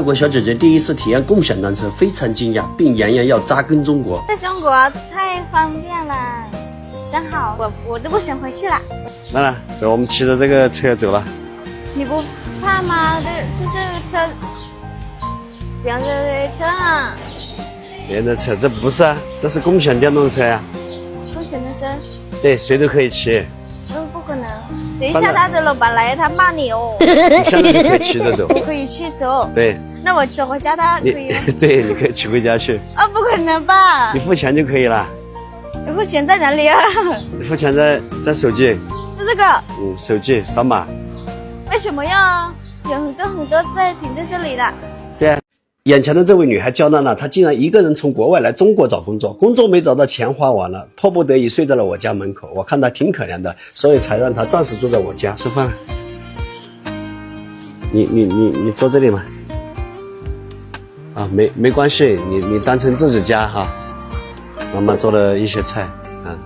外国小姐姐第一次体验共享单车，非常惊讶，并扬言要扎根中国。在中国太方便了，真好，我都不想回去了。来来，走，我们骑着这个车走了。你不怕吗？这是车，别人的车啊。别人的车，这不是啊，这是共享电动车呀、共享单车？对，谁都可以骑。不可能。等一下他的老板来，他骂你哦。你现在就可以骑着走。我可以骑走。对。那我走回家，他可以吗？对，你可以骑回家去。啊，不可能吧？你付钱就可以了。你付钱在哪里啊？你付钱在手机。是这个。手机扫码。为什么要有很多在停在这里的？对啊。眼前的这位女孩娇娜娜，她竟然一个人从国外来中国找工作，工作没找到，钱花完了，迫不得已睡在了我家门口。我看她挺可怜的，所以才让她暂时住在我家吃饭。你坐这里吗？啊，没关系，你当成自己家哈。妈妈做了一些菜啊。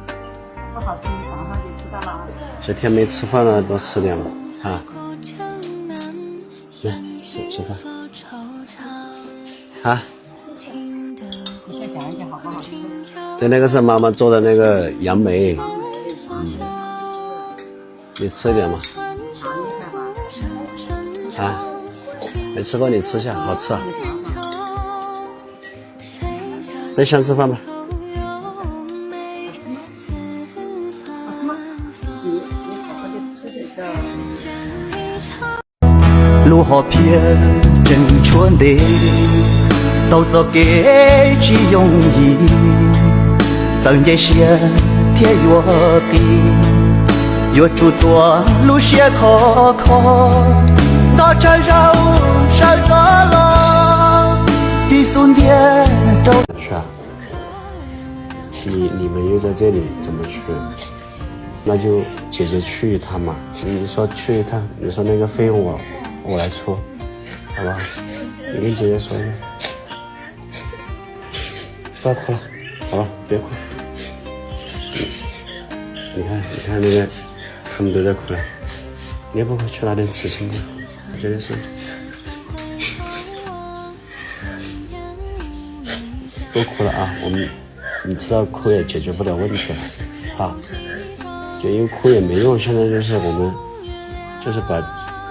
不好吃，啥饭就知道了。这天没吃饭了，多吃点吧啊。来吃饭。啊，你先想一想好不好吃？那个是妈妈做的那个杨梅，你吃一点嘛。啊，没吃过你吃下，好吃啊。那想吃饭吗？好吃吗？你好好的吃这个。路好偏，真春的。都做给几容易，增加些天越低，越诸多路些可靠，到这绕上着了，地送点走。去啊！你没有在这里怎么去？那就姐姐去一趟嘛。你说去一趟，你说那个费用我来出，好不好？你跟姐姐说一下。不要哭了，好吧，别哭。你看那个，他们都在哭了。你要不回去拿点纸巾吗？我觉得是。不哭了啊，你知道哭也解决不了问题了，啊，就因为哭也没用，现在就是我们就是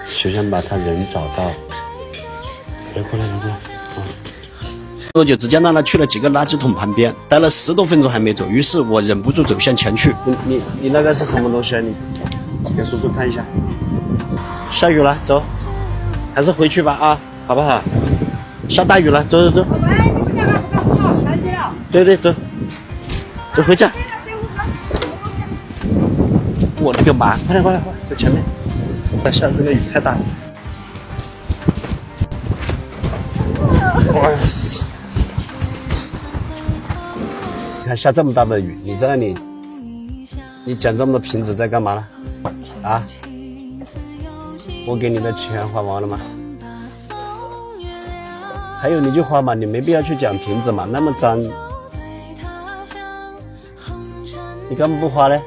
首先把他人找到。别哭了，别哭了，啊。我就直接让他去了几个垃圾桶旁边，待了10多分钟还没走，于是我忍不住走向前去。你那个是什么东西啊？你给叔叔看一下。下雨了，走，还是回去吧啊，好不好？下大雨了，走。对，走回家。我的个妈！快点，在前面。下这个雨太大了。哇塞！你看下这么大的雨，你在那里，你捡这么多瓶子在干嘛呢？啊？我给你的钱花完了吗？还有你就花嘛，你没必要去捡瓶子嘛，那么脏，你干嘛不花呢？